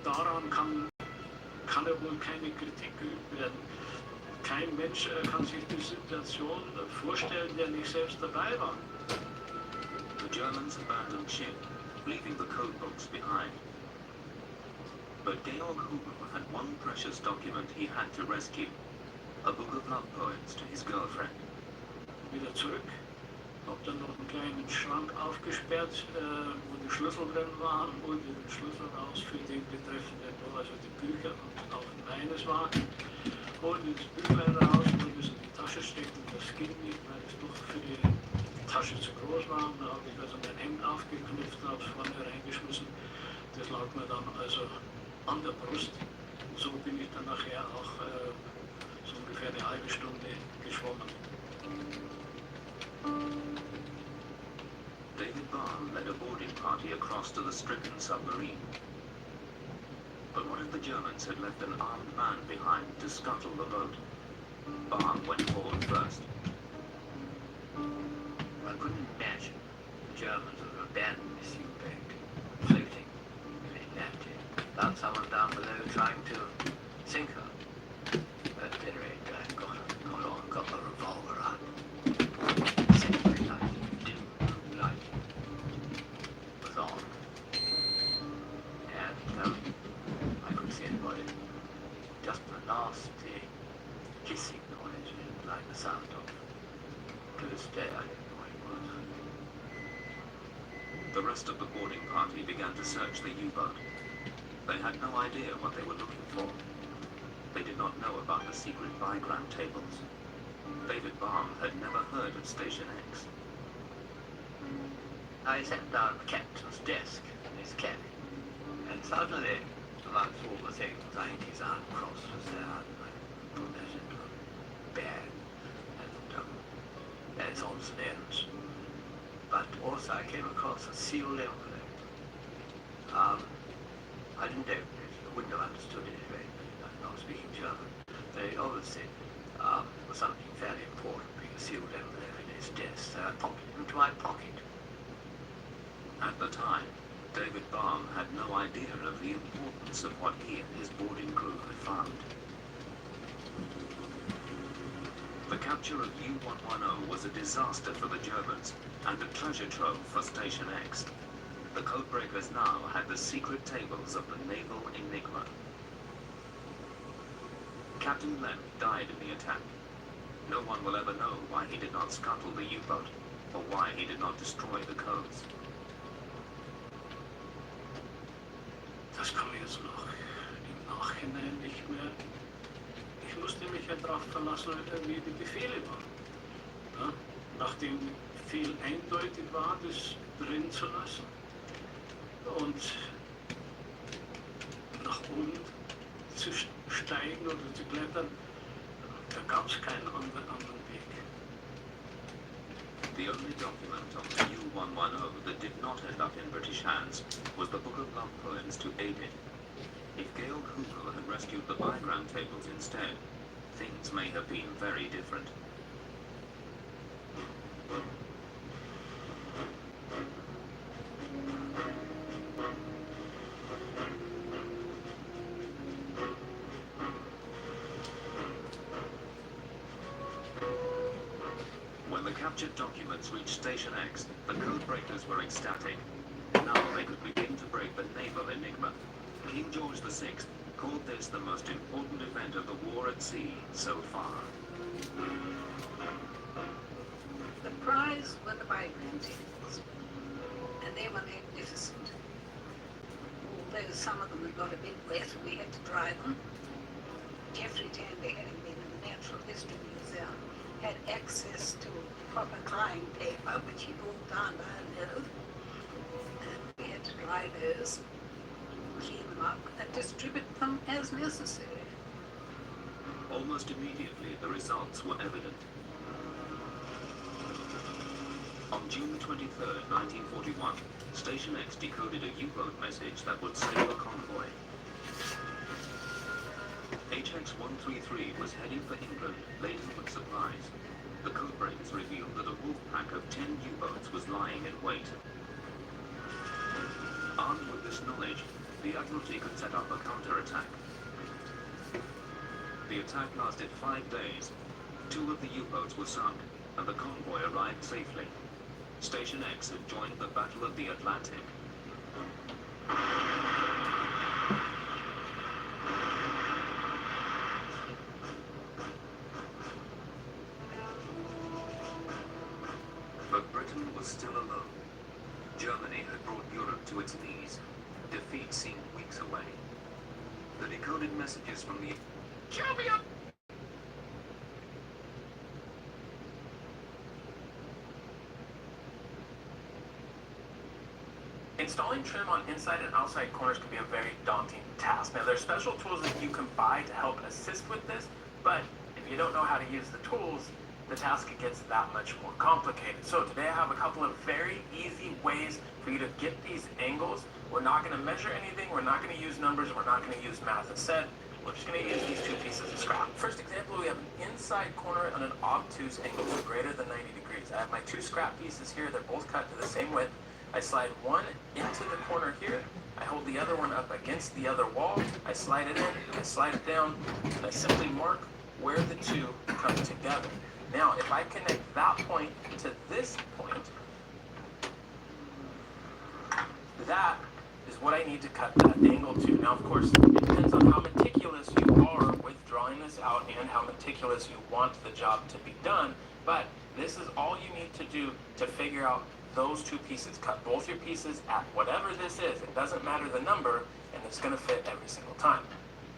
daran kann ja wohl keine Kritik geübt werden. Kein Mensch kann sich die Situation vorstellen, der nicht selbst dabei war. The Germans abandoned ship, leaving the code books behind. But Georg Hubel had one precious document he had to rescue, a book of love poems to his girlfriend. Wieder zurück, hab dann noch einen kleinen Schrank aufgesperrt, wo die Schlüssel drin waren, holte den Schlüssel raus für den betreffenden, also die Bücher und auch meines war, holte das Büchlein raus, wollte es in die Tasche stecken, das ging nicht, weil es doch für die Tasche zu groß war. Da habe ich also mein Hemd aufgeknüpft und habe es vorne reingeschmissen. Das lag mir dann also an der Brust. Und so bin ich dann nachher auch so ungefähr eine halbe Stunde geschwommen. David Barn led a boarding party across to the stricken submarine. But what if the Germans had left an armed man behind to scuttle the boat? Barn went forward first. I couldn't imagine the Germans would have abandoned this U-boat, floating, if it left it, without someone down below trying to sink her. But at any rate, I got the revolver out. Second light, dim light was on. And I couldn't see anybody. Just the nasty hissing noise, like the sound of. To this day, I don't know what it was. The rest of the boarding party began to search the U-boat. They had no idea what they were looking for. They did not know about the secret diagram tables. David Barn had never heard of Station X. I sat down at the captain's desk in his cabin, and suddenly, amongst all the things, I think his Aunt Cross was there, and I put that into a bag, and that's odds and ends. But also I came across a sealed envelope. I didn't open it, I wouldn't have understood it anyway, I'm not speaking German. They obviously was something fairly important, being a sealed envelope in his desk, so I popped it into my pocket. At the time, David Barn had no idea of the importance of what he and his boarding crew had found. The capture of U-110 was a disaster for the Germans and a treasure trove for Station X. The codebreakers now had the secret tables of the naval enigma. Captain Lem died in the attack. No one will ever know why he did not scuttle the U-boat, or why he did not destroy the codes. Das kann ich jetzt noch im Nachhinein nicht mehr. Ich musste mich ja darauf verlassen, wie die Befehle waren. Ja? Nachdem viel eindeutig war, das drin zu lassen und nach oben zu steigen oder zu klettern, da gab es keinen anderen Weg. The only document on the U-110 that did not end up in British hands was the book of love poems to Abid. If Georg Hubel had rescued the diagram tables instead, things may have been very different. When the captured documents reached Station X, the codebreakers were ecstatic. Now they could begin to break the naval enigma. King George VI called this the most important event of the war at sea so far. The prize were the diagram tables, and they were magnificent. Although some of them had got a bit wet, we had to dry them. Jeffrey Tandy, having been in the Natural History Museum, had access to proper drying paper, which he brought down by a load, and we had to dry those, clean them up, and distribute them as necessary. Almost immediately, the results were evident. On June 23, 1941, Station X decoded a U-boat message that would save a convoy. HX-133 was heading for England, laden with supplies. The codebreakers revealed that a wolf pack of 10 U-boats was lying in wait. Armed with this knowledge, the Admiralty could set up a counterattack. The attack lasted 5 days. 2 of the U-boats were sunk, and the convoy arrived safely. Station X had joined the Battle of the Atlantic. But Britain was still alone. Germany had brought Europe to its knees. Defeat seemed weeks away. The decoded messages from the... Kill me up! Installing trim on inside and outside corners can be a very daunting task. Now, there are special tools that you can buy to help assist with this, but if you don't know how to use the tools, the task gets that much more complicated. So today I have a couple of very easy ways for you to get these angles. We're not going to measure anything, we're not going to use numbers, we're not going to use math instead. We're just going to use these 2 pieces of scrap. First example, we have an inside corner on an obtuse angle of greater than 90 degrees. I have my 2 scrap pieces here, they're both cut to the same width. I slide one into the corner here, I hold the other one up against the other wall, I slide it in, I slide it down, and I simply mark where the 2 come together. Now, if I connect that point to this point, that is what I need to cut that angle to. Now, of course, it depends on how meticulous you are with drawing this out and how meticulous you want the job to be done, but this is all you need to do to figure out those 2 pieces. Cut both your pieces at whatever this is. It doesn't matter the number, and it's going to fit every single time.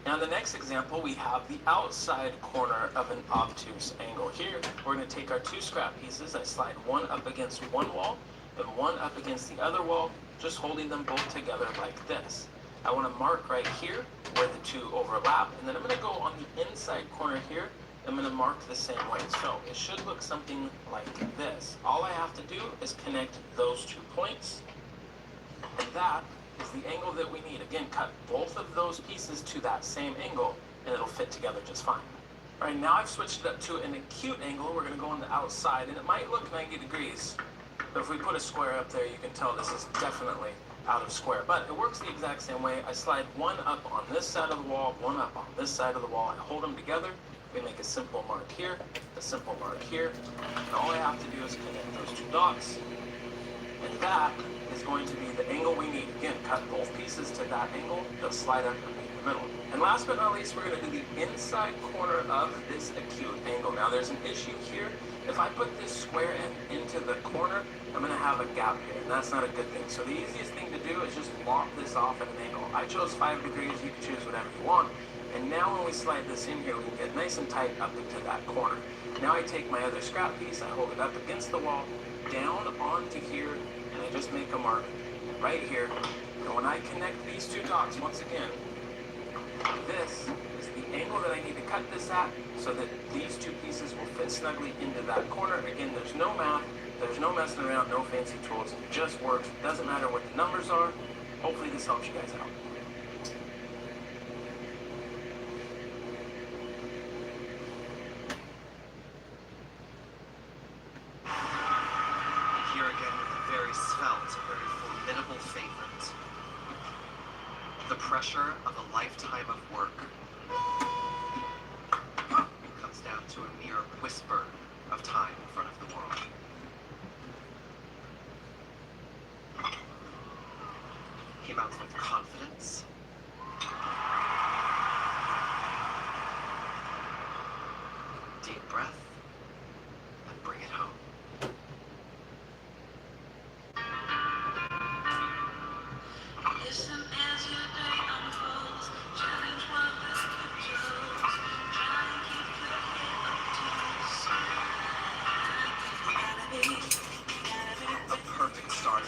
Now, in the next example, we have the outside corner of an obtuse angle. Here, we're going to take our 2 scrap pieces. I slide one up against one wall and one up against the other wall, just holding them both together like this. I want to mark right here where the 2 overlap, and then I'm going to go on the inside corner here. I'm going to mark the same way. So it should look something like this. All I have to do is connect those 2 points, and that is the angle that we need. Again, cut both of those pieces to that same angle, and it'll fit together just fine. All right, now I've switched it up to an acute angle. We're going to go on the outside, and it might look 90 degrees, but if we put a square up there, you can tell this is definitely out of square. But it works the exact same way. I slide one up on this side of the wall, one up on this side of the wall, and hold them together. We make a simple mark here, a simple mark here, and all I have to do is connect those 2 dots, and that is going to be the angle we need. Again, cut both pieces to that angle, they'll slide up and meet in the middle. And last but not least, we're going to do the inside corner of this acute angle. Now, there's an issue here. If I put this square end into the corner, I'm going to have a gap here, and that's not a good thing. So the easiest thing to do is just lop this off at an angle. I chose 5 degrees, you can choose whatever you want. And now when we slide this in here, we can get nice and tight up into that corner. Now I take my other scrap piece, I hold it up against the wall, down onto here, and I just make a mark right here. And when I connect these 2 dots, once again, this is the angle that I need to cut this at so that these 2 pieces will fit snugly into that corner. Again, there's no math, there's no messing around, no fancy tools. It just works. It doesn't matter what the numbers are. Hopefully this helps you guys out. Here again with a very svelte, very formidable favorite. The pressure of a lifetime of work comes down to a mere whisper of time in front of the world. He mounts with confidence. Deep breath, and bring it home. Listen as your day unfolds, challenge what the scripture holds, try and keep your head up to the sun. A perfect start,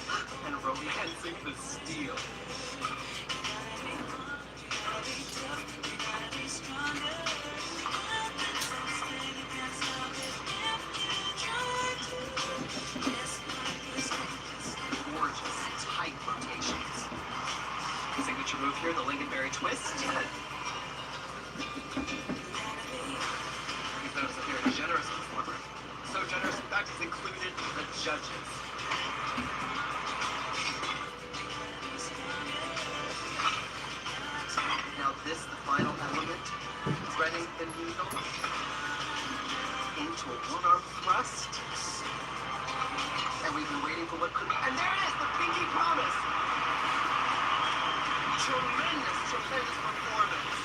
and romancing the steel. Gorgeous, tight rotations. Signature move here, the lingonberry twist. He's known as a very generous performer. So generous, in fact, he's included the judges. threading the needle into a one-arm thrust. And we've been waiting for what could be. And there it is, the pinky promise. Tremendous, tremendous performance.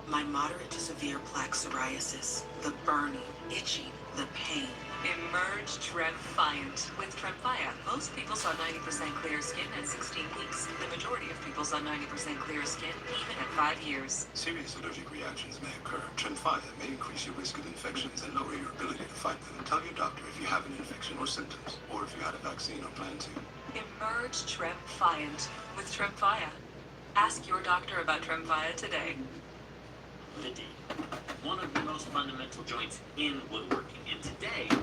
My moderate to severe plaque psoriasis, the burning, itching, the pain. Emerge Tremfiant. With Tremfya, most people saw 90% clear skin at 16 weeks. The majority of people saw 90% clear skin even at 5 years. Serious allergic reactions may occur. Tremfya may increase your risk of infections and lower your ability to fight them. Tell your doctor if you have an infection or symptoms, or if you had a vaccine or plan to. Emerge Tremfiant. With Tremfya. Ask your doctor about Tremfya today. The D, one of the most fundamental joints in woodworking. And today, I'm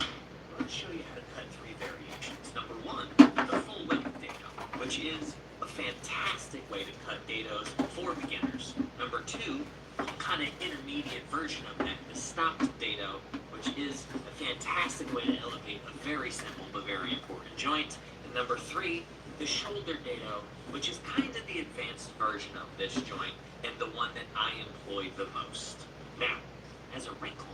going to show you how to cut 3 variations. Number 1, the full width dado, which is a fantastic way to cut dados for beginners. Number 2, a kind of intermediate version of that, the stopped dado, which is a fantastic way to elevate a very simple but very important joint. And number 3, the shoulder dado, which is kind of the advanced version of this joint, and the one that I employ the most. Now, as a wrinkle,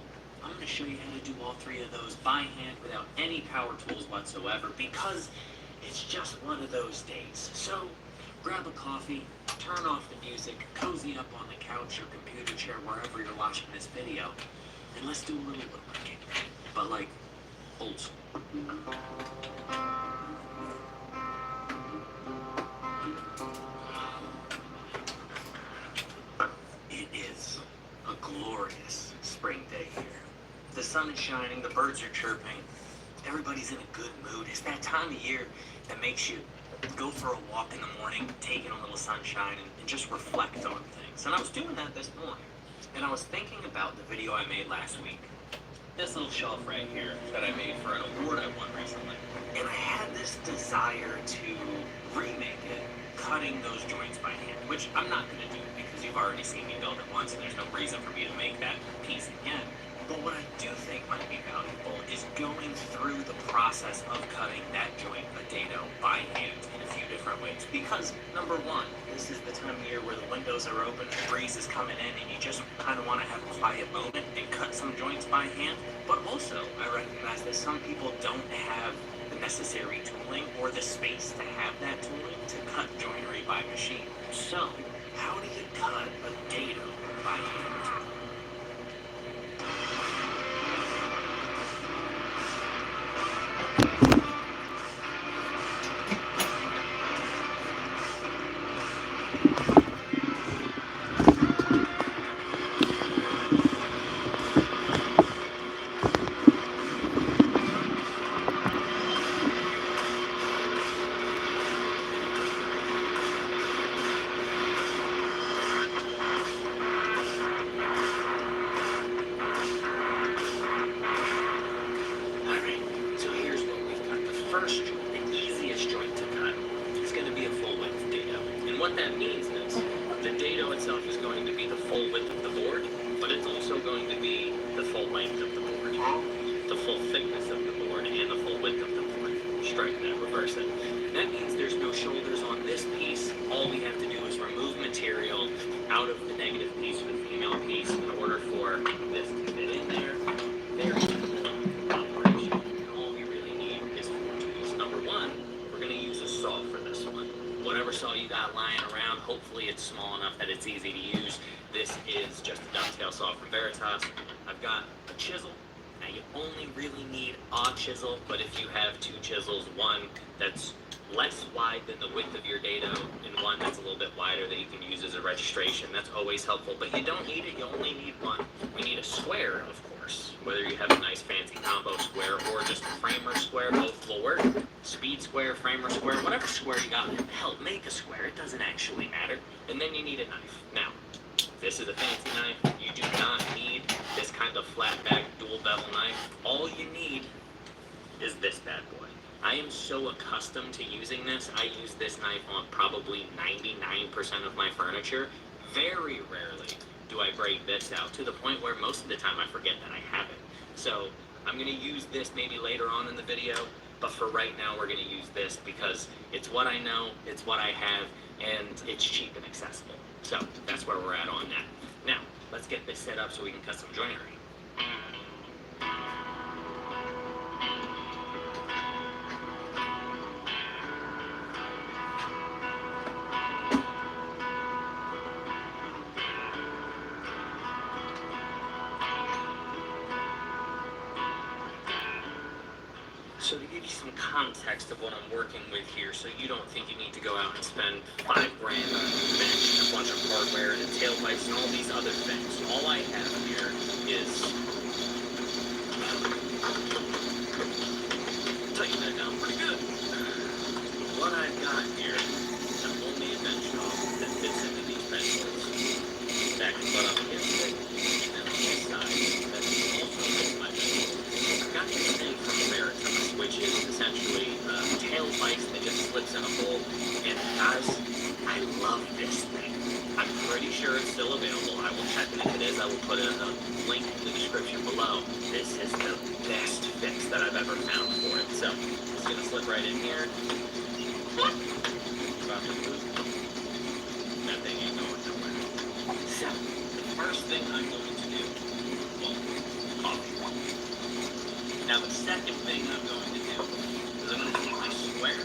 I'm going to show you how to do all 3 of those by hand without any power tools whatsoever, because it's just one of those days. So, grab a coffee, turn off the music, cozy up on the couch or computer chair, wherever you're watching this video, and let's do a little woodworking. But like, old school. Glorious spring day here. The sun is shining, the birds are chirping, everybody's in a good mood. It's that time of year that makes you go for a walk in the morning, take in a little sunshine, and just reflect on things. And I was doing that this morning, and I was thinking about the video I made last week. This little shelf right here that I made for an award I won recently. And I had this desire to remake it, cutting those joints by hand, which I'm not going to do because you've already seen me build it once and there's no reason for me to make that piece again. But what I do think might be valuable is going through the process of cutting that joint, a dado, by hand in a few different ways. Because, number 1, this is the time of year where the windows are open, the breeze is coming in, and you just kind of want to have a quiet moment and cut some joints by hand. But also, I recognize that some people don't have the necessary tooling or the space to have that tooling to cut joinery by machine. So, how do you cut a dado by hand? First joint, the easiest joint to cut, is going to be a full width dado. And what that means is the dado itself is going to be the full width of the board, but it's also going to be the full length of the board, the full thickness of the board, and the full width of the board. Strike that, reverse it. And that means there's no shoulders on this piece. All we have to do is remove material out of the negative piece or the female piece in order for this to fit in there. Very simple operation. And all we really need is 4 tools. Number 1, we're going to use a saw for this one. Whatever saw you got lying around, hopefully it's small enough that it's easy to use. This is just a dovetail saw from Veritas. I've got a chisel. Now you only really need a chisel, but if you have 2 chisels, one that's less wide than the width of your dado and one that's a little bit wider that you can use as a registration, that's always helpful. But you don't need it, you only need one. We need a square, of course, whether you have a nice fancy combo square or just a framer square, both will work. Speed square, framer square, whatever square you got, hell, make a square, it doesn't actually matter. And then you need a knife. Now, this is a fancy knife. You do not need this kind of flat back dual bevel knife. All you need is this bad boy. I am so accustomed to using this. I use this knife on probably 99% of my furniture. Very rarely do I break this out, to the point where most of the time I forget that I have it. So I'm going to use this maybe later on in the video, but for right now we're going to use this because it's what I know, it's what I have, and it's cheap and accessible. So that's where we're at on that. Now, let's get this set up so we can cut some joinery. So to give you some context of what I'm working with here, so you don't think you need to go out and spend $5 grand on a bench, a bunch of hardware, and tailpipes, and all these other things. All I have here is... tighten that down pretty good. What I've got here is an homemade bench top that fits into these bench holes. That can butt up against it. And then on this side, that also fits my bench hole. I've got this thing from Veritas, which is essentially tailpipes that just slips in a hole. And guys, I love this thing. I'm pretty sure it's still available. I will check it. If it is, I will put a link in the description below. This is the best fix that I've ever found for it. So, it's going to slip right in here. That thing ain't going nowhere. So, the first thing I'm going to do, well, coffee. Now, the second thing I'm going to do is I'm going to take my square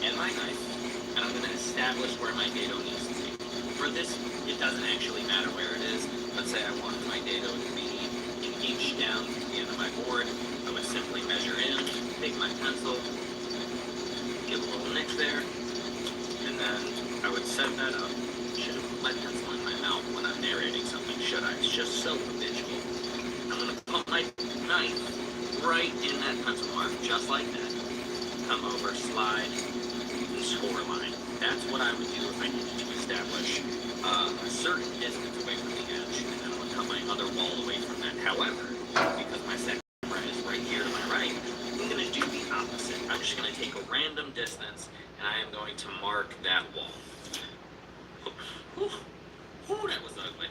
and my knife, and I'm going to establish where my dado needs to be. For this, it doesn't actually matter where it is. Let's say I want my dado to be an inch down to the end of my board. I would simply measure in, take my pencil, give a little nick there, and then I would set that up. Shouldn't put my pencil in my mouth when I'm narrating something, should I? It's just so visual. I'm going to put my knife right in that pencil mark, just like that. Come over, slide, and score line. That's what I would do if I needed to establish a certain distance away from the edge, and then I would cut my other wall away from that. However, because my second camera is right here to my right, I'm going to do the opposite. I'm just going to take a random distance, and I am going to mark that wall. Ooh, that was ugly.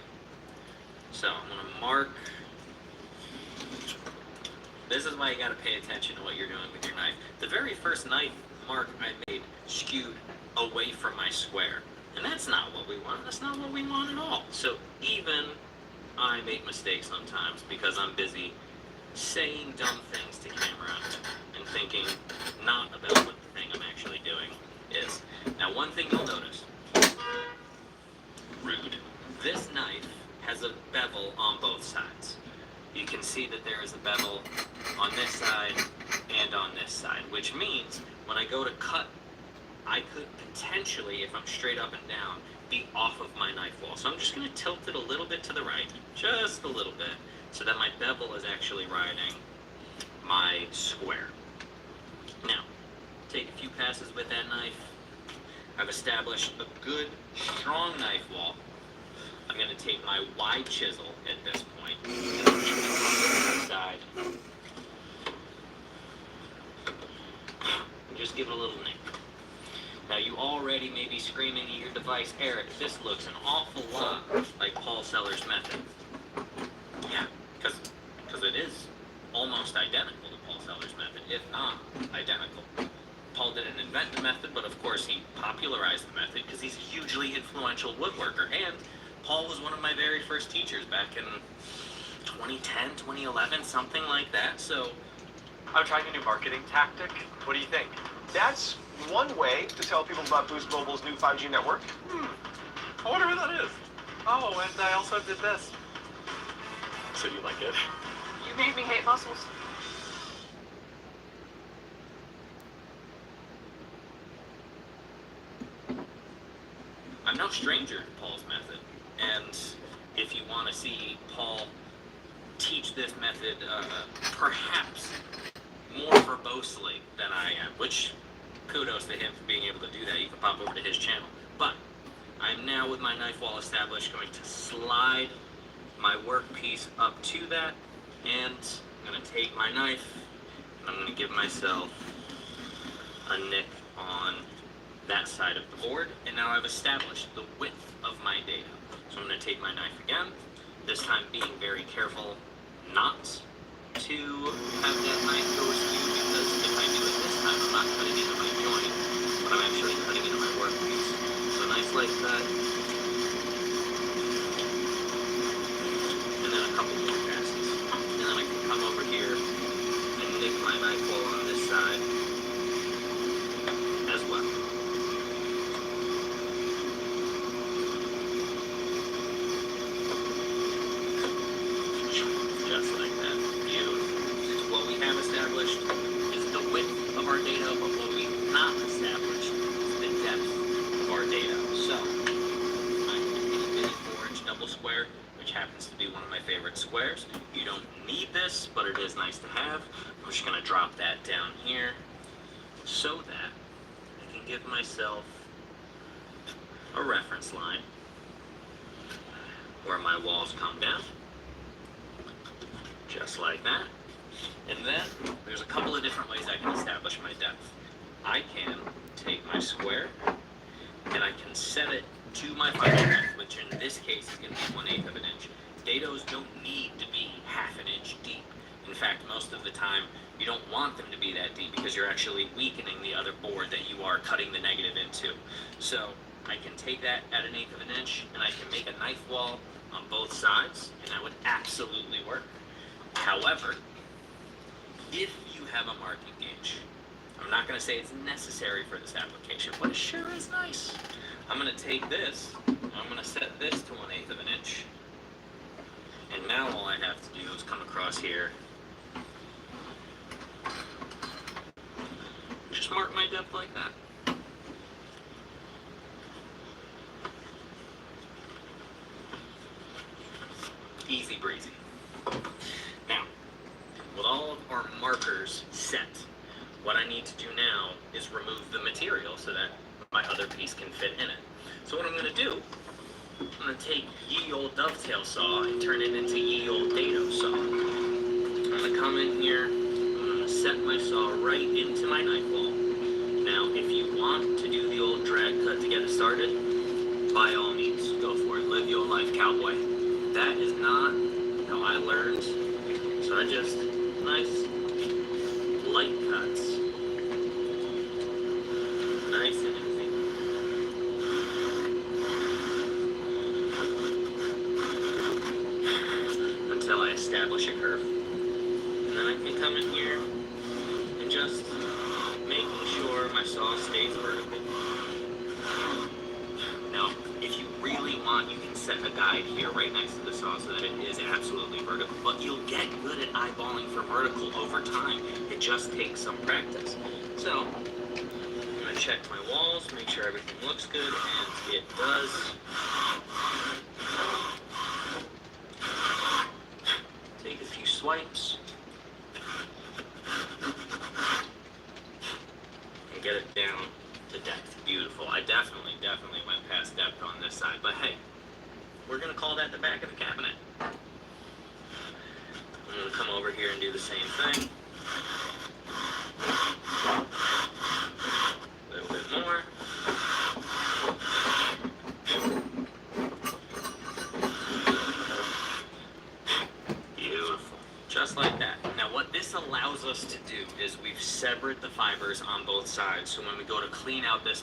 So I'm going to mark. This is why you got to pay attention to what you're doing with your knife. The very first knife mark I made skewed away from my square. And that's not what we want. That's not what we want at all. So even I make mistakes sometimes because I'm busy saying dumb things to camera and thinking not about what the thing I'm actually doing is. Now, one thing you'll notice. Rude. This knife has a bevel on both sides. You can see that there is a bevel on this side and on this side, which means when I go to cut, I could potentially, if I'm straight up and down, be off of my knife wall. So I'm just going to tilt it a little bit to the right, just a little bit, so that my bevel is actually riding my square. Now, take a few passes with that knife. I've established a good, strong knife wall. I'm going to take my wide chisel at this point, and I'm just going to come to the side, and just give it a little nick. Now, you already may be screaming at your device, Eric, this looks an awful lot like Paul Seller's method. Yeah, because it is almost identical to Paul Seller's method, if not identical. Paul didn't invent the method, but of course he popularized the method because he's a hugely influential woodworker, and Paul was one of my very first teachers back in 2010, 2011, something like that, so... I'm trying a new marketing tactic. What do you think? That's one way to tell people about Boost Mobile's new 5G network. I wonder what that is. Oh, and I also did this. So you like it? You made me hate muscles. I'm no stranger to Paul's method, and if you want to see Paul teach this method perhaps more verbosely than I am, which kudos to him for being able to do that. You can pop over to his channel. But I'm now, with my knife wall established, going to slide my workpiece up to that, and I'm going to take my knife, I'm going to give myself a nick on that side of the board, and now I've established the width of my data. So I'm going to take my knife again, this time being very careful not to have that knife go askew, because if I do it this time, I'm not cutting into my joint, but I'm actually cutting into my workpiece. So nice light cut, and then a couple more passes. And then I can come over here and nick my knife hole on this side as well. Just like that. Beautiful. What we have established is the width of our data, but what we've not established is the depth of our data. So, I'm using a mini 4-inch double square, which happens to be one of my favorite squares. You don't need this, but it is nice to have. I'm just going to drop that down here so that I can give myself a reference line where my walls come down. Just like that. And then there's a couple of different ways I can establish my depth. I can take my square and I can set it to my fiber depth, which in this case is going to be 1/8 of an inch. Dados don't need to be half an inch deep. In fact, most of the time you don't want them to be that deep because you're actually weakening the other board that you are cutting the negative into. So I can take that at 1/8 of an inch and I can make a knife wall on both sides, and that would absolutely work. However, if you have a marking gauge, I'm not going to say it's necessary for this application, but it sure is nice. I'm going to take this, I'm going to set this to 1/8 of an inch, and now all I have to do is come across here, just mark my depth like that. Easy breezy. Now, with all of our markers set, what I need to do now is remove the material so that my other piece can fit in it. So what I'm going to do, I'm going to take ye old dovetail saw and turn it into ye old dado saw. I'm going to come in here, I'm going to set my saw right into my knife wall. Now, if you want to do the old drag cut to get it started, by all means, go for it. Live your life, cowboy. That is not how I learned. So I just, nice, light cuts. Nice and easy. Until I establish a curve. And then I can come in here and just making sure my saw stays vertical. Now, if you really want, you can set a guide here right next to the saw so that it is absolutely vertical. But you'll get good at eyeballing for vertical over time. It just takes some practice. So, I'm going to check my walls, make sure everything looks good, and it does. Take a few swipes. And get it down to depth. Beautiful. I definitely went past depth on this side, but hey, we're going to call that the back of the cabinet. I'm going to come over here and do the same thing. A little bit more. Beautiful. Just like that. Now what this allows us to do is we've severed the fibers on both sides, so when we go to clean out this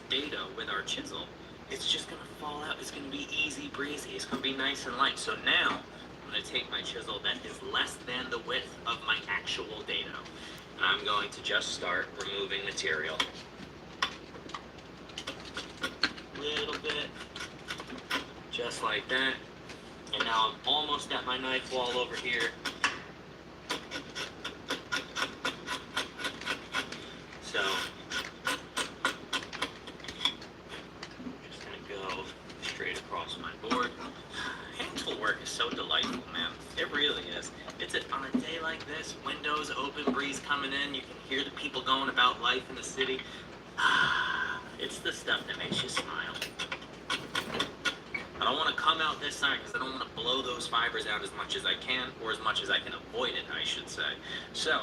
dado with our chisel, it's just going to fall out. It's going to be easy breezy. It's going to be nice and light. So now I'm going to take my chisel that is less than the width of my actual dado, and I'm going to just start removing material. Little bit, just like that. And now I'm almost at my knife wall over here. So, just gonna go straight across my board. Hand tool work is so delightful, man. It really is. On a day like this, windows open, breeze coming in, you can hear the people going about life in the city. It's the stuff that makes you smile. I don't want to come out this side because I don't want to blow those fibers out as much as I can, or as much as I can avoid it, I should say. So,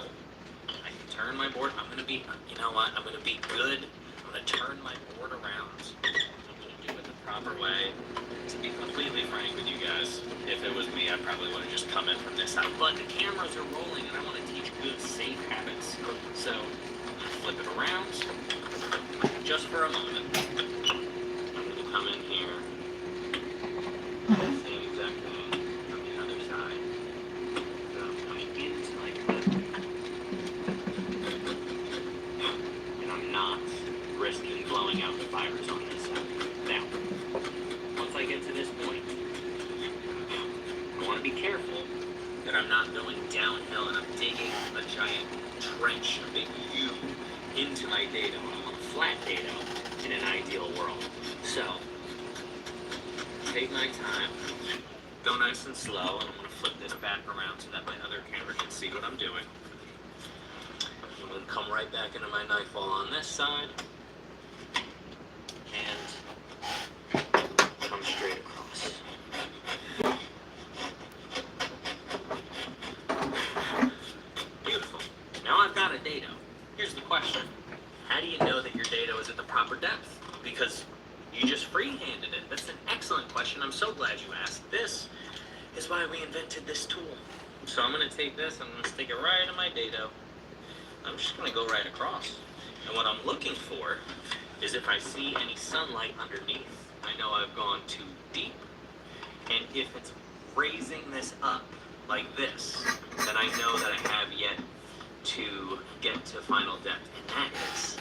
I can turn my board. I'm going to be, you know what, I'm going to be good. I'm going to turn my board around. I'm going to do it the proper way. To be completely frank with you guys, if it was me, I probably would have just come in from this side. But the cameras are rolling, and I want to teach good, safe habits. So, flip it around, just for a moment. I'm going to come in here. Same exact thing from the other side. So I'm coming into my clip. And I'm not risking blowing out the fibers on this side. Now, once I get to this point, I want to be careful that I'm not going downhill and I'm digging a giant trench, a big U, into my dado. I want a flat dado in an ideal world. So, take my time, go nice and slow, and I'm going to flip this back around so that my other camera can see what I'm doing. I'm going to come right back into my knife ball on this side, and come straight across. Beautiful. Now I've got a dado. Here's the question. How do you know that your dado is at the proper depth? Because you just free-handed it. That's an excellent question. I'm so glad you asked. This is why we invented this tool. So I'm going to take this, I'm going to stick it right in my dado. I'm just going to go right across. And what I'm looking for is if I see any sunlight underneath, I know I've gone too deep. And if it's raising this up like this, then I know that I have yet to get to final depth. And that is,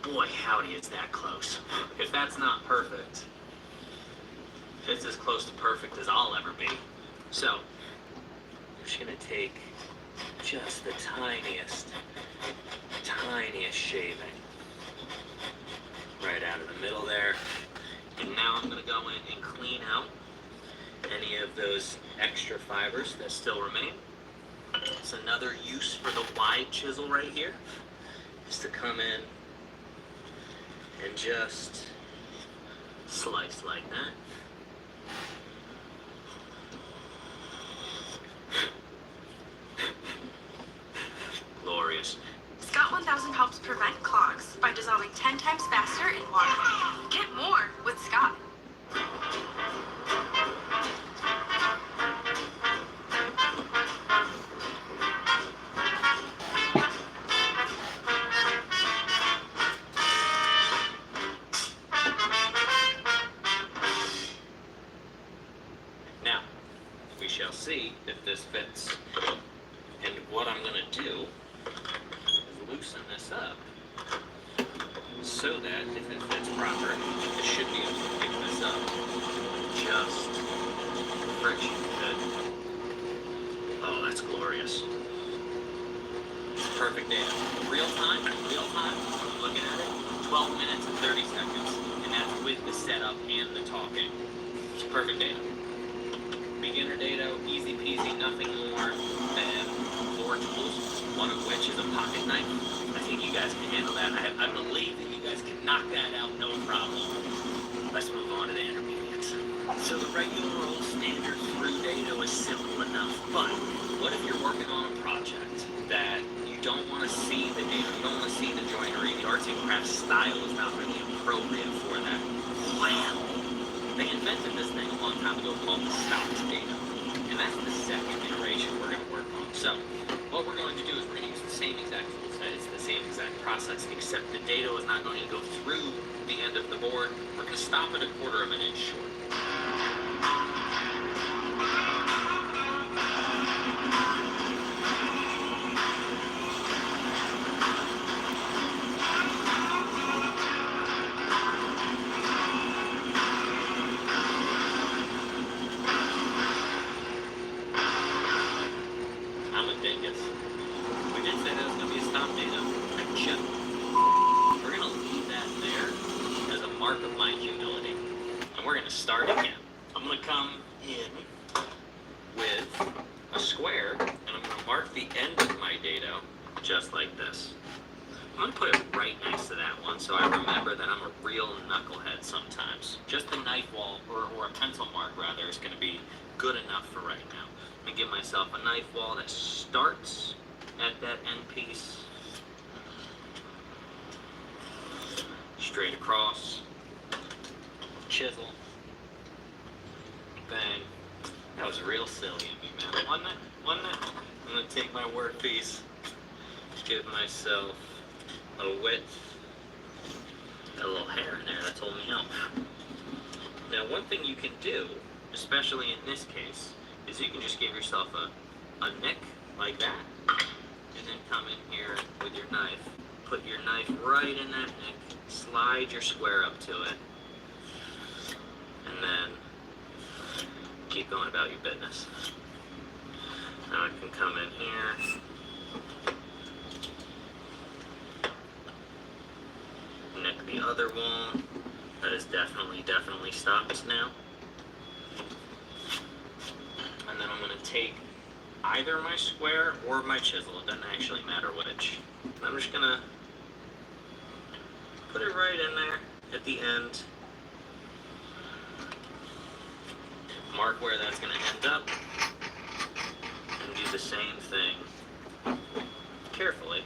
boy, howdy, is that close. If that's not perfect, it's as close to perfect as I'll ever be. So, I'm just gonna take just the tiniest shaving right out of the middle there. And now I'm gonna go in and clean out any of those extra fibers that still remain. It's another use for the wide chisel right here, is to come in and just slice like that. Glorious. Scott 1000 helps prevent clogs by dissolving 10 times faster in water. Get more with Scott. Now, we shall see if this fits. And what I'm going to do is loosen this up so that if it fits proper, it should be able to pick this up just friction good. Oh, that's glorious. Perfect data. Real time, looking at it, 12 minutes and 30 seconds. And that's with the setup and the talking. It's perfect data. Beginner dado, easy peasy, nothing more than 4 tools, one of which is a pocket knife. I think you guys can handle that. I believe that you guys can knock that out, no problem. Let's move on to the intermediates. So the regular old standard through dado is simple enough, but what if you're working on a project that you don't want to see the dado, you don't want to see the joinery, the arts and crafts style is not really appropriate for that? Wow! They invented this thing a long time ago called the stock dado, and that's the second iteration we're going to work on. So, what we're going to do is we're going to use the same exact tool set. It's the same exact process, except the dado is not going to go through the end of the board. We're going to stop it 1/4 of an inch short. I'm a dingus. We did say that was going to be a stop data. We're going to leave that there as a mark of my humility. And we're going to start again. I'm going to come in with a square, and I'm going to mark the end of my dado just like this. I'm gonna put it right next to that one so I remember that I'm a real knucklehead sometimes. Just the knife wall, or a pencil mark rather, is gonna be good enough for right now. I'm gonna give myself a knife wall that starts at that end piece, straight across, chisel, bang. That was real silly of me, man. Wasn't it? Wasn't it? I'm gonna take my workpiece, give myself a width, a little hair in there, that's holding me up. Now, one thing you can do, especially in this case, is you can just give yourself a nick like that, and then come in here with your knife. Put your knife right in that nick, slide your square up to it, and then keep going about your business. Now I can come in here, nick the other wall. That is definitely stopped now. And then I'm going to take either my square or my chisel, it doesn't actually matter which. I'm just going to put it right in there at the end. Mark where that's going to end up. And do the same thing carefully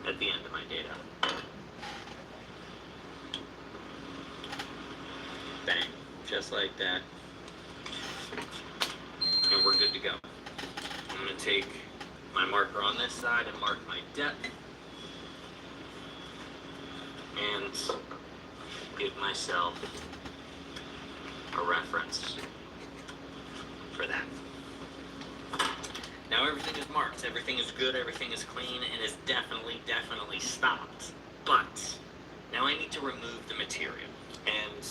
at the end of my data. Bang, just like that. And we're good to go. I'm going to take my marker on this side and mark my depth. And give myself a reference for that. Now everything is marked, everything is good, everything is clean, and is definitely stopped. But now I need to remove the material. And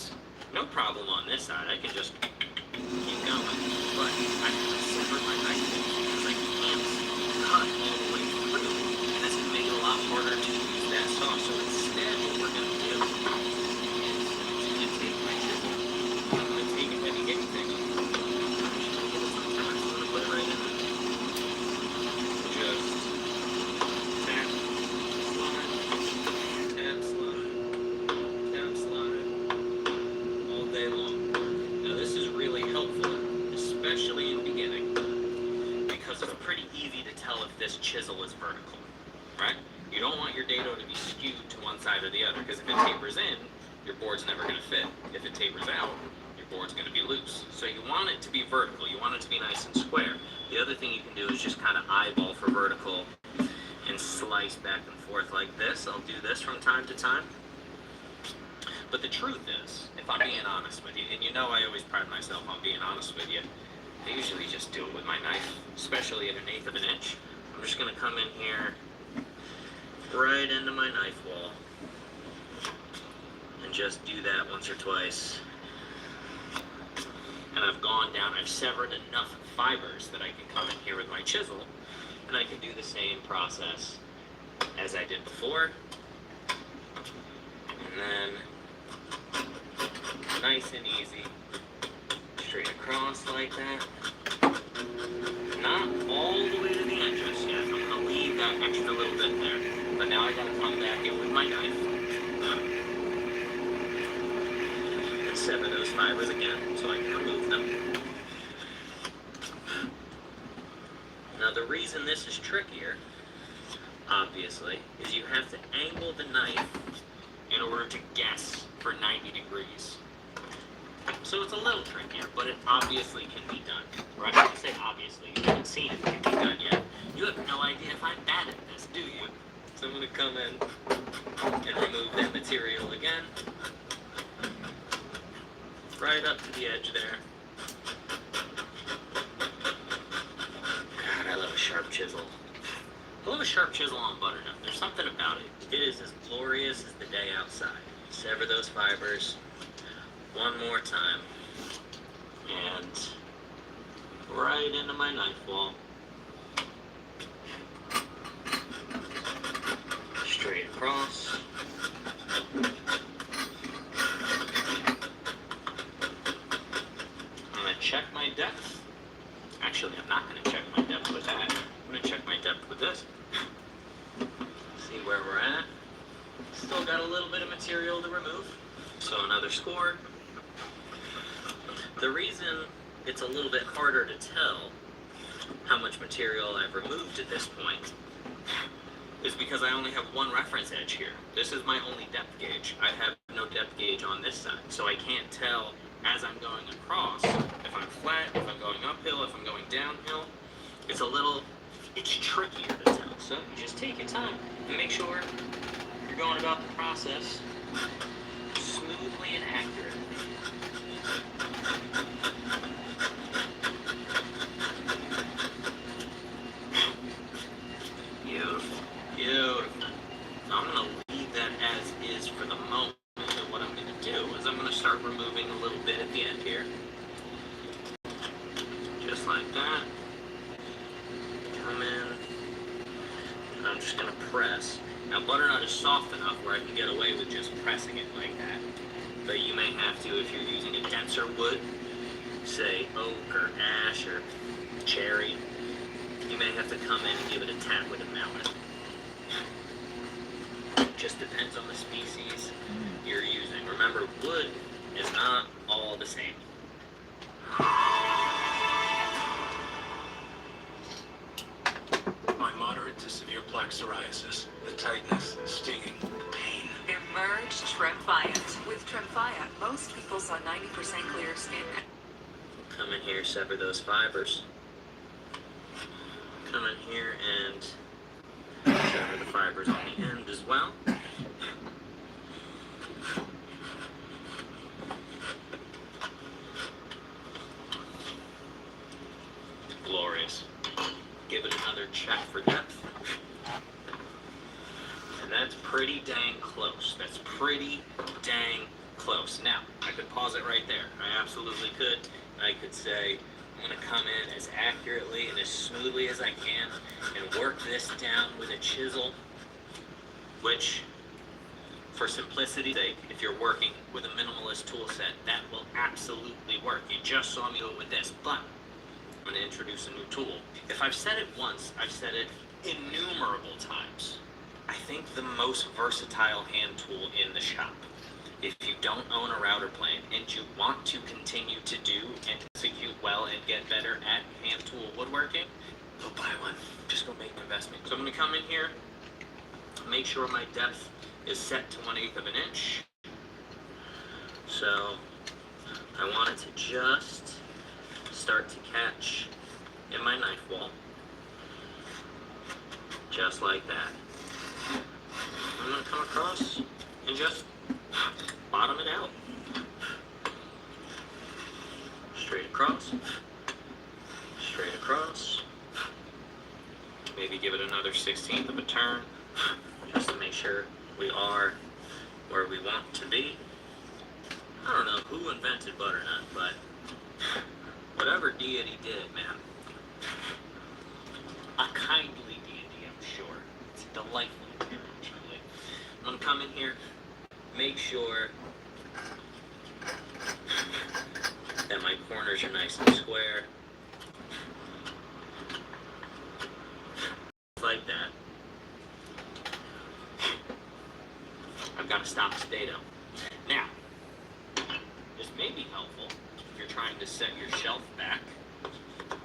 no problem on this side, I can just keep going. But I have to sever my knife because I can't cut all the way through. And this can make it a lot harder to use that saw. So instead, what we're going to do is I'm going to take my chisel, I'm going to take a heavy hitting thing, I'm going to put it right in there. Just tap, slide, all day long. Now this is really helpful, especially in the beginning, because it's pretty easy to tell if this chisel is vertical, right? You don't want your dado to be skewed to one side or the other, because if it tapers in, your board's never going to fit. If it tapers out, your board's going to be loose. So you want it to be vertical. You want it to be nice and square. The other thing you can do is just kind of eyeball for vertical and slice back and forth like this. I'll do this from time to time. But the truth is, if I'm being honest with you, and you know I always pride myself on being honest with you, I usually just do it with my knife, especially at 1/8 of an inch. I'm just going to come in here right into my knife wall and just do that once or twice. And I've gone down, I've severed enough fibers that I can come in here with my chisel and I can do the same process as I did before. And then nice and easy, straight across like that. Not all the way to the end just yet. I'm going to leave that extra little bit there. But now I got to come back in with my knife and sever those fibers again so I can remove them. Now the reason this is trickier, obviously, is you have to angle the knife in order to guess for 90 degrees. So it's a little trickier, but it obviously can be done, right? I say obviously, you haven't seen it can be done yet. You have no idea if I'm bad at this, do you? So I'm going to come in and remove that material again. Right up to the edge there. God, I love a sharp chisel. I love a sharp chisel on butternut. There's something about it. It is as glorious as the day outside. Sever those fibers one more time. And right into my knife wall. Straight across. I'm going to check my depth. Actually, I'm not going to check my depth with that. score. The reason it's a little bit harder to tell how much material I've removed at this point is because I only have one reference edge here. This is my only depth gauge. I have no depth gauge on this side, so I can't tell as I'm going across if I'm flat, if I'm going uphill, if I'm going downhill. It's trickier to tell. So you just take your time and make sure you're going about the process smoothly and accurately. Beautiful. Beautiful. I'm going to leave that as is for the moment. And what I'm going to do is I'm going to start removing a little bit at the end here. Just like that. Come in. And I'm just going to press. Now, butternut is soft enough where I can get away with just pressing it like that. But you may have to if you're using a denser wood, say oak or ash or cherry. You may have to come in and give it a tap with a mallet. Just depends on the species you're using. Remember, wood is not all the same. My moderate to severe plaque psoriasis, the tightness, stinging, pain. Emerge Tremfyant. With Tremfyant, most people saw 90% clear skin. Come in here, sever those fibers. Come in here and sever the fibers on the end as well. Glorious. Give it another check for depth. And that's pretty dang close. That's pretty dang close. Now, I could pause it right there. I absolutely could. I could say, I'm going to come in as accurately and as smoothly as I can and work this down with a chisel, which, for simplicity's sake, if you're working with a minimalist tool set, that will absolutely work. You just saw me do it with this, but I'm going to introduce a new tool. If I've said it once, I've said it innumerable times. I think the most versatile hand tool in the shop. If you don't own a router plane and you want to continue to do and execute well and get better at hand tool woodworking, go buy one. Just go make an investment. So I'm going to come in here, make sure my depth is set to 1/8 of an inch. So I want it to just start to catch in my knife wall. Just like that. I'm going to come across and just bottom it out. Straight across. Straight across. Maybe give it another 1/16 of a turn, just to make sure we are where we want to be. I don't know who invented butternut, but whatever deity did, man. A kindly deity, I'm sure. It's a delightful appearance, truly. I'm going to come in here, make sure that my corners are nice and square. Like that. I've got to stop this dado. Now, this may be helpful if you're trying to set your shelf back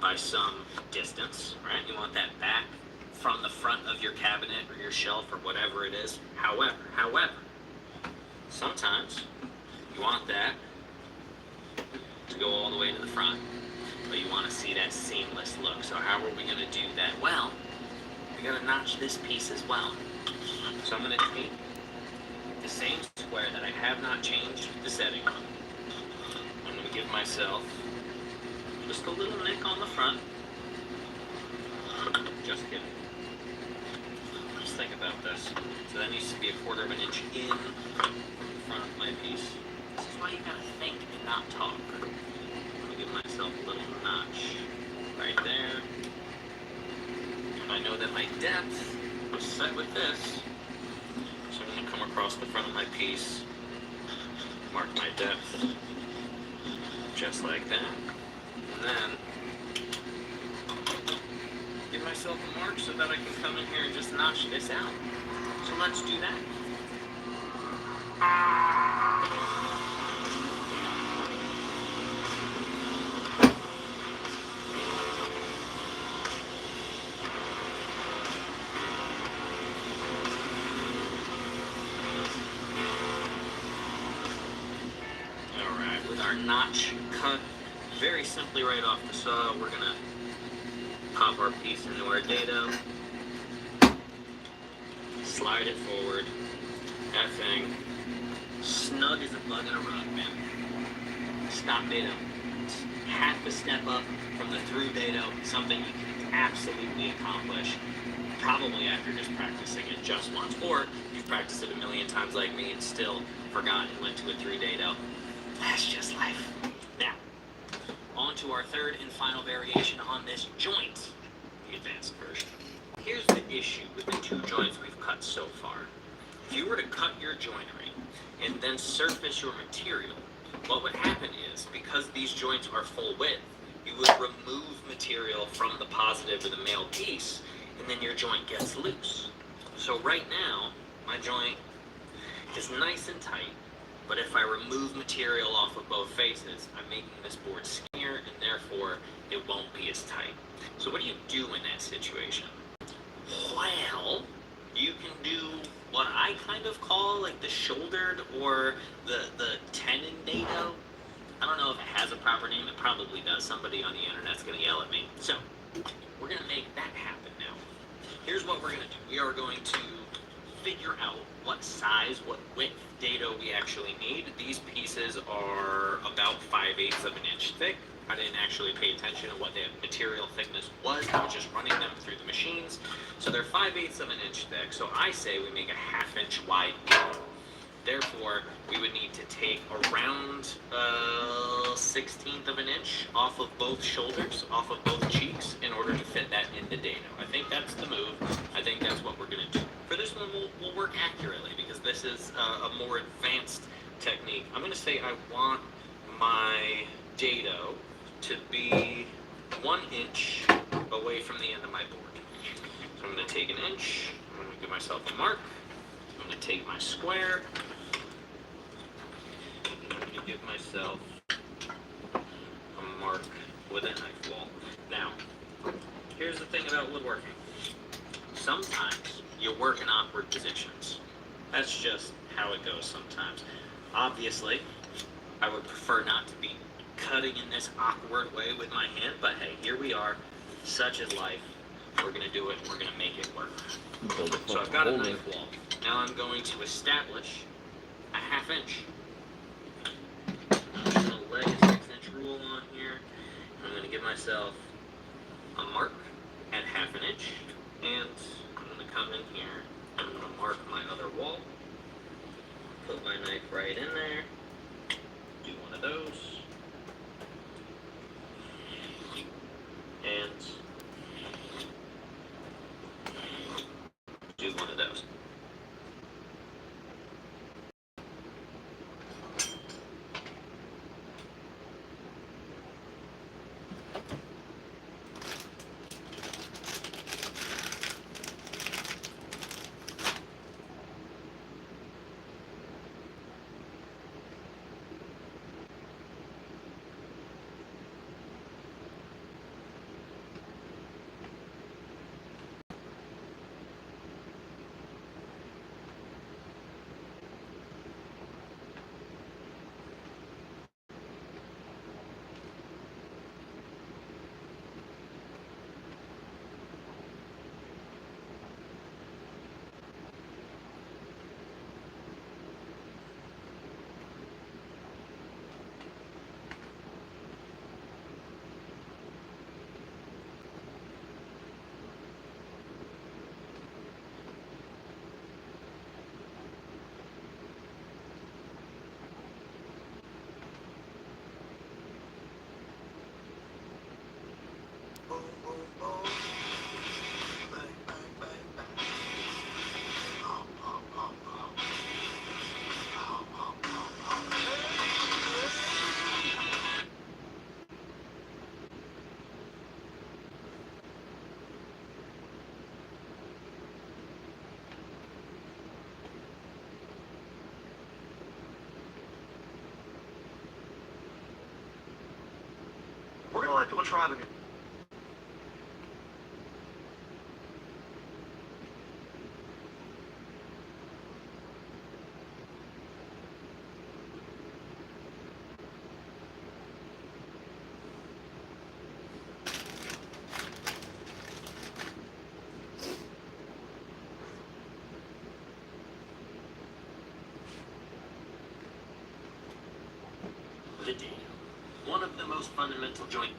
by some distance, right? You want that back from the front of your cabinet or your shelf or whatever it is. However, sometimes you want that to go all the way to the front, but you want to see that seamless look. So how are we going to do that? Well, we got to notch this piece as well. So I'm going to take the same square that I have not changed the setting on. I'm going to give myself just a little nick on the front. Just kidding. Just think about this. So that needs to be 1/4 of an inch in front of my piece. This is why you gotta think and not talk. I'm gonna give myself a little notch right there. I know that my depth was set with this, so I'm gonna come across the front of my piece, mark my depth, just like that, and then give myself a mark so that I can come in here and just notch this out. So let's do that. notch cut very simply right off the saw. We're gonna pop our piece into our dado, slide it forward. That thing, snug as a bug in a rug, man. Stop dado. It's half a step up from the through dado, something you can absolutely accomplish, probably after just practicing it just once, or you've practiced it a million times like me and still forgot and went to a through dado. That's just life. Now, on to our third and final variation on this joint, the advanced version. Here's the issue with the two joints we've cut so far. If you were to cut your joinery and then surface your material, what would happen is, because these joints are full width, you would remove material from the positive or the male piece, and then your joint gets loose. So right now, my joint is nice and tight, but if I remove material off of both faces, I'm making this board skinnier, and therefore it won't be as tight. So what do you do in that situation? Well, you can do what I kind of call like the shouldered or the tenon dado. I don't know if it has a proper name. It probably does. Somebody on the internet's going to yell at me. So we're going to make that happen now. Here's what we're going to do. We are going to figure out what size, what width dado we actually need. These pieces are about 5/8 of an inch thick. I didn't actually pay attention to what the material thickness was. I was just running them through the machines. So they're 5/8 of an inch thick. So I say we make a 1/2 inch wide dado. Therefore, we would need to take around 1/16 of an inch off of both shoulders, off of both cheeks, in order to fit that into dado. I think that's the move. I think that's what we're going to do. For this one, we'll work accurately because this is a more advanced technique. I'm going to say I want my dado to be 1 inch away from the end of my board. So I'm going to take an inch. I'm going to give myself a mark. I'm going to take my square. I'm going to give myself a mark with a knife wall. Now, here's the thing about woodworking. Sometimes you work in awkward positions. That's just how it goes sometimes. Obviously, I would prefer not to be cutting in this awkward way with my hand, but hey, here we are. Such is life. We're going to do it. We're going to make it work. So I've got a knife wall. Now I'm going to establish a 1/2 inch. I'm just going to lay a 6-inch rule on here. I'm going to give myself a mark at 1/2 inch. And I'm going to come in here. I'm going to mark my other wall. Put my knife right in there. Do one of those. And do one of those. We're gonna let people try the new. the data. One of the most fundamental joint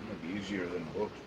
Might be easier than books.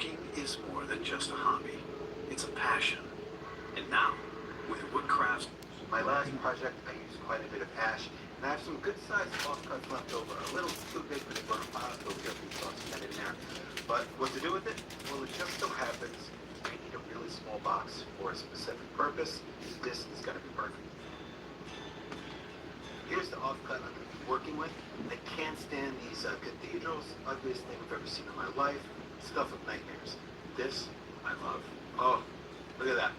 Woodworking is more than just a hobby. It's a passion. And now, with Woodcraft's... My last project, I used quite a bit of ash, and I have some good-sized offcuts left over. A little too big for the burn pile, so we have to toss that in there. But what to do with it? Well, it just so happens I need a really small box for a specific purpose. This is going to be perfect. Here's the offcut I'm going to be working with. I can't stand these cathedrals. Ugliest thing I've ever seen in my life. Stuff of nightmares. This, I love. Oh, look at that.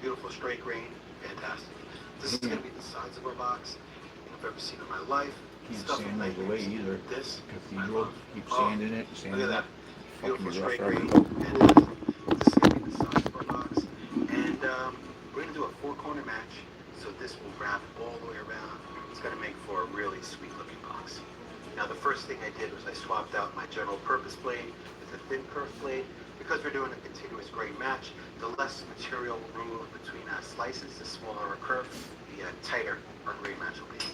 Beautiful straight grain. Fantastic. This is going to be the size of our box I've ever seen in my life. Can't Stuff of sand those away nightmares. either. This, Cathedral, keep sanding it, sanding look it. at that. Beautiful Fucking straight rough grain. right. Fantastic. This is going to be the size of our box. And we're going to do a 4-corner match. So this will wrap all the way around. It's going to make for a really sweet looking box. Now the first thing I did was I swapped out my general purpose blade with a thin kerf blade. Because we're doing a continuous grain match, the less material removed between slices, the smaller a kerf, the tighter our grain match will be.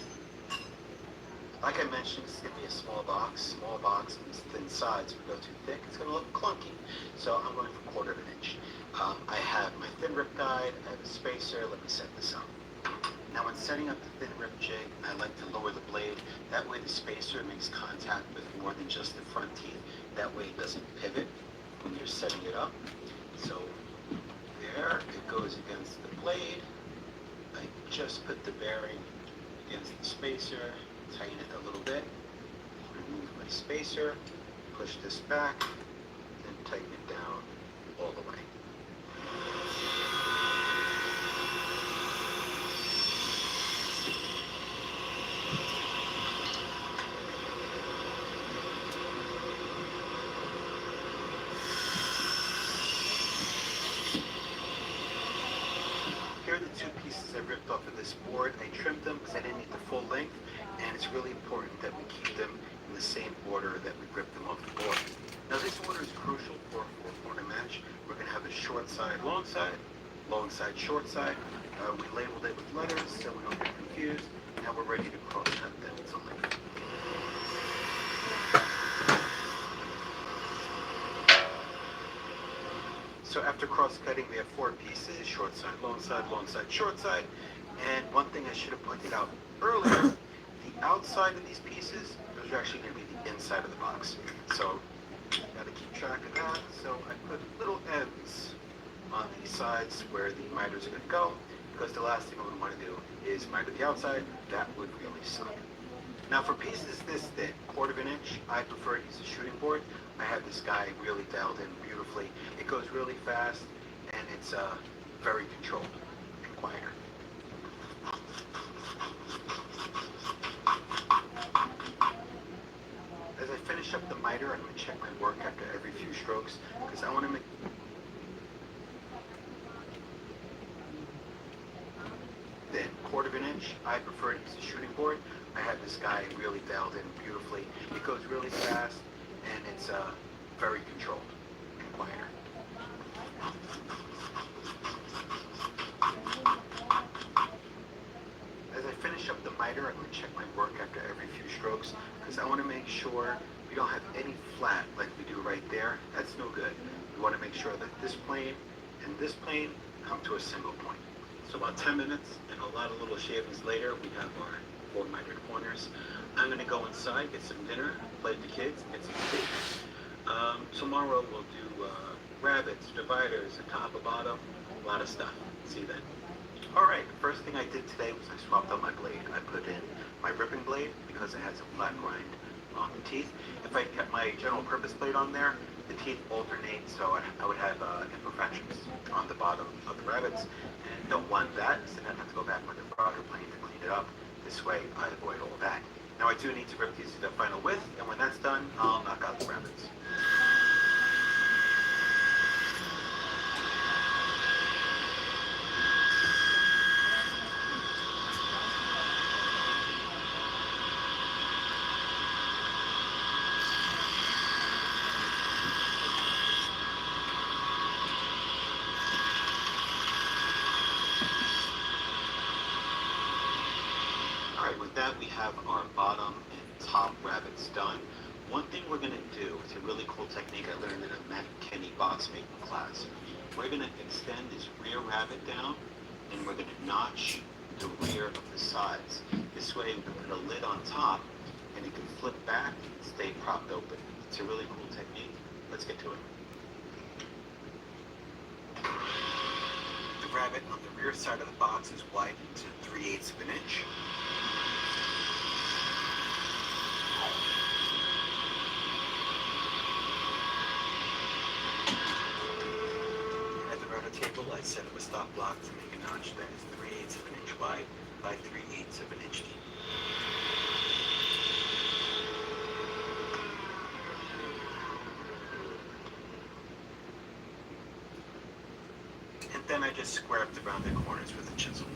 Like I mentioned, this is going to be a small box and thin sides. If we go too thick, it's going to look clunky. So I'm going for 1/4 inch. I have my thin rip guide, I have a spacer. Let me set this up. Now when setting up the thin rip jig, I like to lower the blade. That way the spacer makes contact with more than just the front teeth. That way it doesn't pivot when you're setting it up. So there, it goes against the blade. I just put the bearing against the spacer, tighten it a little bit, remove my spacer, push this back, and tighten it down all the way. Here are the 2 pieces I ripped off of this board. I trimmed them because I didn't need the full length, and it's really important that we keep them in the same order that we ripped them off the board. Now this order is crucial for a 4-corner match. We're going to have a short side, long side, short side. We labeled it with letters so we don't get confused. Now we're ready to cross cut them to length. So after cross-cutting, we have 4 pieces, short side, short side. And one thing I should have pointed out earlier, the outside of these pieces, those are actually going to be the inside of the box. So got to keep track of that. So I put little ends on the sides where the miters are going to go, because the last thing we want to do is miter the outside. That would really suck. Now for pieces this thick, 1/4 inch, I prefer to use a shooting board. I have this guy really dialed in beautifully. It goes really fast, and it's very controlled and quieter. As I finish up the miter, I'm going to check my work after every few strokes, because I want to make... Then 1/4 inch, I prefer to use a shooting board. I have this guy really dialed in beautifully. It goes really fast, and it's very controlled and quieter. As I finish up the miter, I'm going to check my work after every few strokes, because I want to make sure we don't have any flat like we do right there. That's no good. We want to make sure that this plane and this plane come to a single point. So about 10 minutes and a lot of little shavings later, we have our 4 mitered corners. I'm going to go inside, get some dinner, play with the kids, get some steak. Tomorrow we'll do rabbits, dividers, a top, a bottom, a lot of stuff. See you then. Alright, the first thing I did today was I swapped out my blade. I put in my ripping blade because it has a flat grind on the teeth. If I kept my general purpose blade on there, the teeth alternate, so I would have imperfections on the bottom of the rabbits. And don't want that, so then I have to go back with the frogger plane to clean it up. This way I avoid all that. Now I do need to rip these to the final width, and when that's done, I'll knock out the rabbits. Alright, with that we have our bottom and top rabbits done. One thing we're going to do, it's a really cool technique I learned in a Matt Kenny box making class. We're going to extend this rear rabbet down, and we're going to notch the rear of the sides. This way we can put a lid on top, and it can flip back and stay propped open. It's a really cool technique. Let's get to it. The rabbet on the rear side of the box is widened to 3/8 of an inch. At the router table, I set up a stop block to make a notch that is 3/8 of an inch wide by 3/8 of an inch deep. And then I just scraped around the corners with a chisel.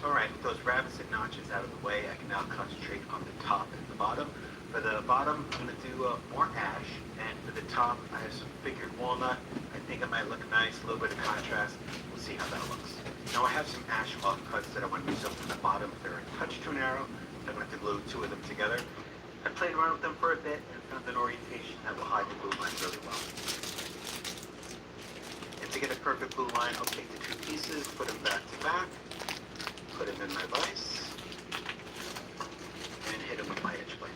Alright, with those rabbets and notches out of the way, I can now concentrate on the top and the bottom. For the bottom, I'm going to do more ash, and for the top, I have some figured walnut. I think it might look nice, a little bit of contrast. We'll see how that looks. Now I have some ash offcuts that I want to use up to the bottom. They're a touch too narrow, so I'm going to have to glue two of them together. I played around with them for a bit and found an orientation that will hide the glue line really well. And to get a perfect glue line, I'll take the two pieces, put them back to back, put them in my vise, and hit them with my edge plate.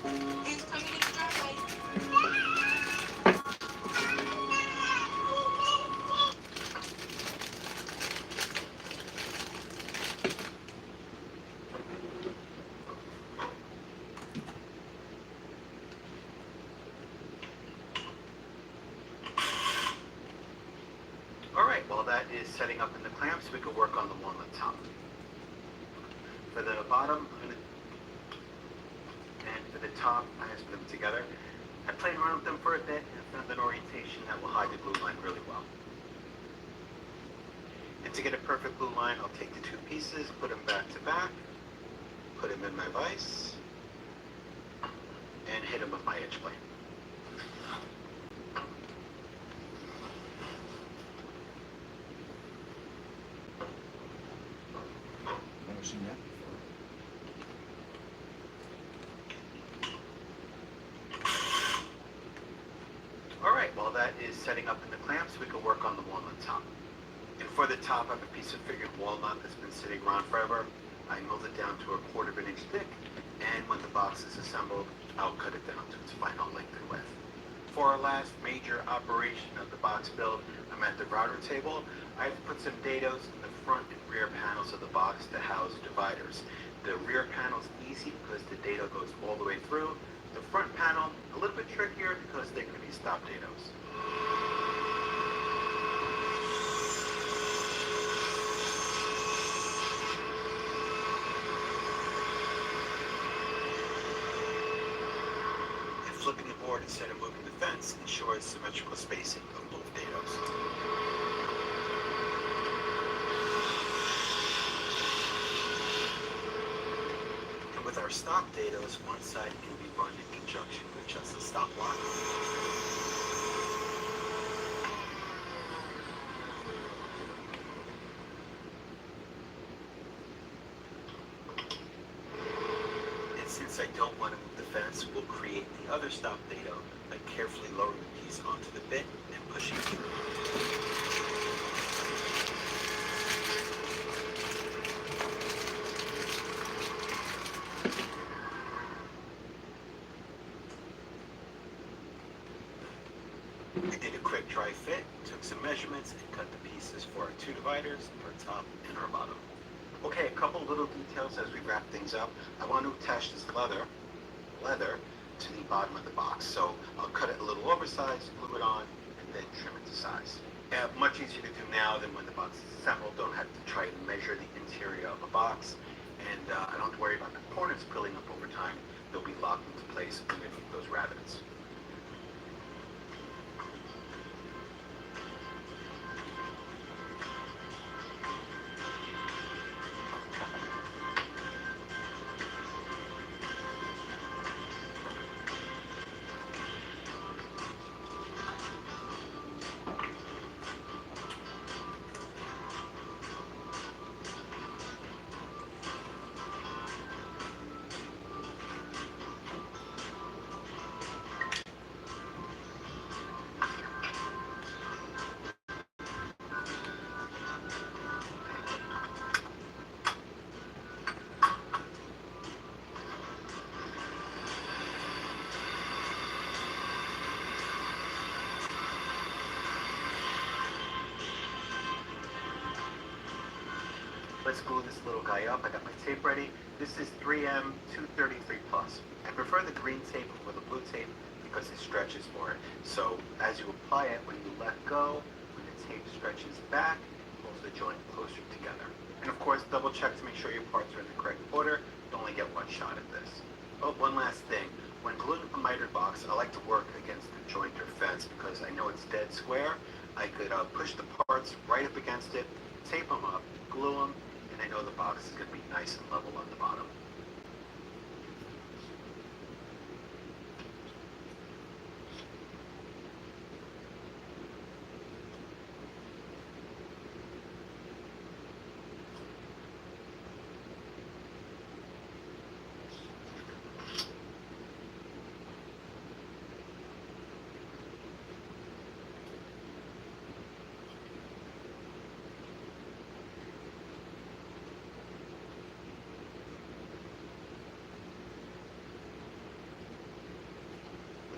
Who's coming in the driveway? Alright, while that is setting up in the clamps, we can work on the walnut top. For the bottom, and for the top, I just put them together. I played around with them for a bit and found an orientation that will hide the glue line really well. And to get a perfect glue line, I'll take the two pieces, put them back to back, put them in my vise, and hit them with my edge plate. Never seen that before. Alright, while that is setting up in the clamps, we can work on the walnut top. And for the top, I have a piece of figured walnut that's been sitting around forever. I milled it down to 1/4 of an inch thick, and when the box is assembled, I'll cut it down to its final length and width. For our last major operation of the box build, I'm at the router table. I've put some dados in the front and rear panels of the box to house dividers. The rear panel is easy because the dado goes all the way through. The front panel, a little bit trickier because they're going to be stop dados. And flipping the board instead of moving the fence ensures symmetrical spacing of both dados. With our stop dados, one side can be run in conjunction with just a stop block. And since I don't want to move the fence, we'll create the other stop dado by carefully lowering the piece onto the bit and pushing it through. I did a quick dry fit, took some measurements, and cut the pieces for our two dividers, our top and our bottom. Okay, a couple little details as we wrap things up. I want to attach this leather to the bottom of the box. So I'll cut it a little oversized, glue it on, and then trim it to size. Yeah, much easier to do now than when the box is assembled. Don't have to try and measure the interior of a box. And I don't have to worry about the corners peeling up over time. They'll be locked into place underneath those rabbets. let's glue this little guy up. I got my tape ready. This is 3M 233 plus. I prefer the green tape over the blue tape because it stretches more. So as you apply it, when you let go, when the tape stretches back, it pulls the joint closer together. And of course, double check to make sure your parts are in the correct order. You only get one shot at this. Oh, one last thing. When gluing a mitered box, I like to work against the joint or fence because I know it's dead square. I could push the parts right up against it, tape them up, glue them, and I know the box is going to be nice and level on the bottom.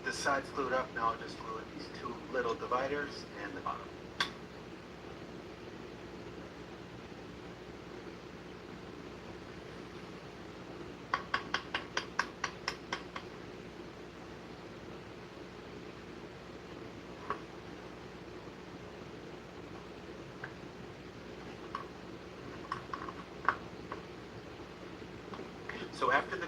The sides glued up, now I'll just glue in these two little dividers and the bottom. So after the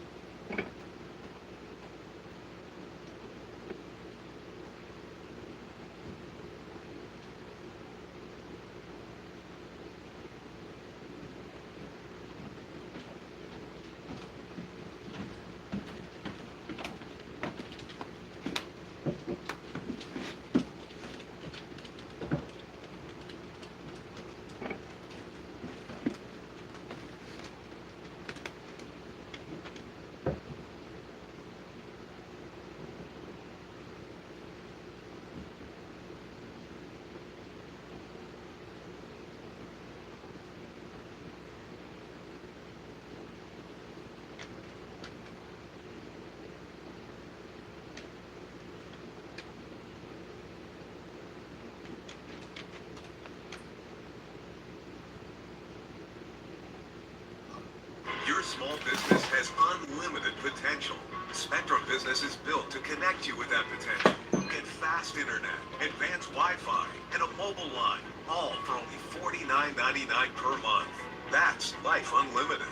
Your small business has unlimited potential. Spectrum Business is built to connect you with that potential. Get fast internet, advanced Wi-Fi, and a mobile line, all for only $49.99 per month. That's life unlimited.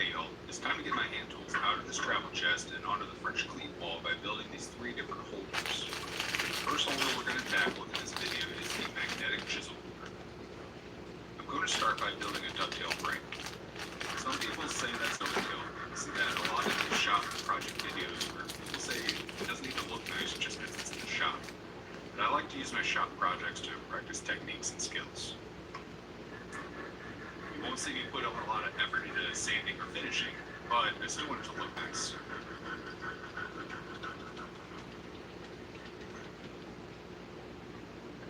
Hey y'all, it's time to get my hand tools out of this travel chest and onto the French cleat wall by building these 3 different holders. The first holder we're going to tackle in this video is the magnetic chisel holder. I'm going to start by building a dovetail frame. Some people say that's overkill. I see that a lot in the shop project videos where people say it doesn't even look nice just because it's in the shop. But I like to use my shop projects to practice techniques and skills. You won't see me put up a lot of effort into sanding or finishing, but I still want it to look nice.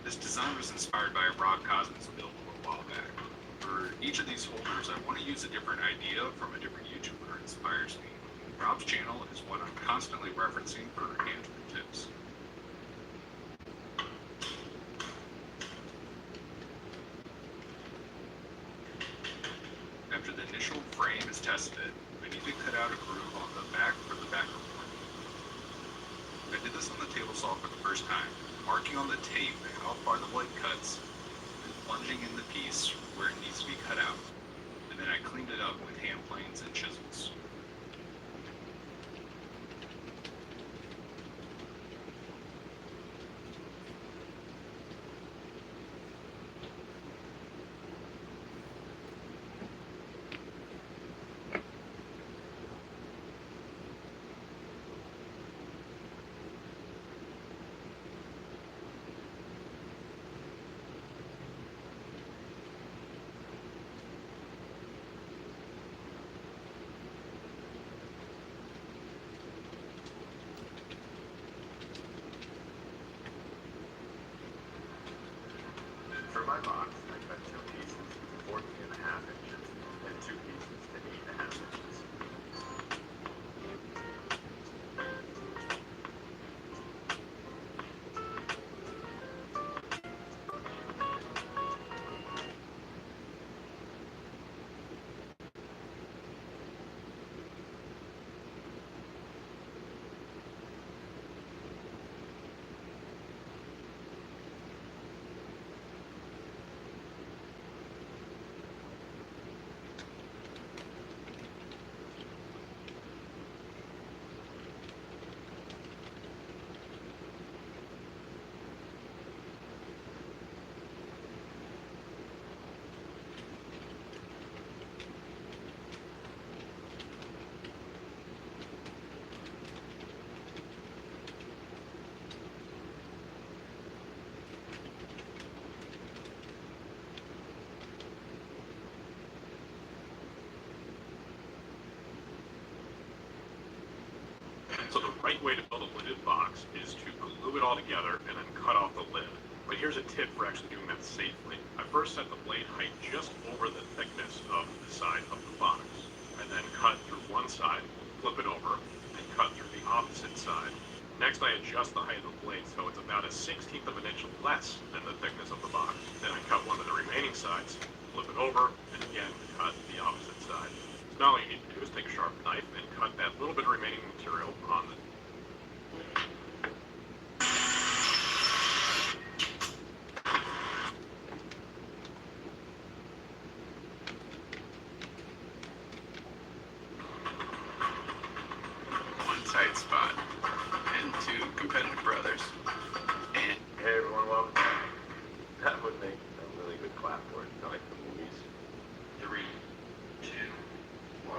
This design was inspired by a Rob Cosmos build a little while back. For each of these holders, I want to use a different idea from a different YouTuber who inspires me. Rob's channel is one I'm constantly referencing for hand tool tips. After the initial frame is tested, I need to cut out a groove on the back for the back report. I did this on the table saw for the first time, marking on the tape how far the blade cuts, and plunging in the piece where it needs to be cut out. And then I cleaned it up with hand planes and chisels. For my box, I cut 2 pieces to 14.5 inches and 2 pieces to 8.5 inches. easy way to build a lidded box is to glue it all together and then cut off the lid. But here's a tip for actually doing that safely. I first set the blade height just over the thickness of the side of the box. I then cut through one side, flip it over, and cut through the opposite side. Next, I adjust the height of the blade so it's about a 1/16 of an inch less than the thickness of the box. Then I cut one of the remaining sides, flip it over, and again cut the opposite side. So now all you need to do is take a sharp knife and cut that little bit of remaining material on the tight spot and two competitive brothers. And Hey everyone, welcome back. That would make a really good clapboard, like the movies. 3, 2, 1.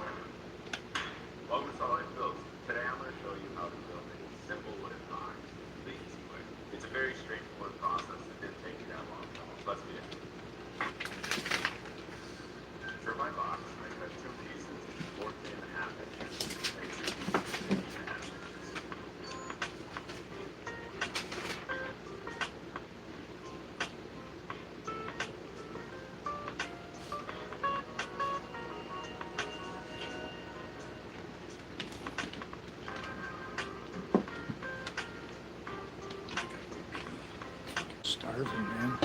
Welcome to Solid Builds. Today I'm going to show you how to build a simple wooden box the easy way. It's a very straightforward process. It didn't take me that long. Let's begin. For my box, I cut 2 pieces, 14.5 inches, and 2 pieces, 15.5 inches. Starving, man.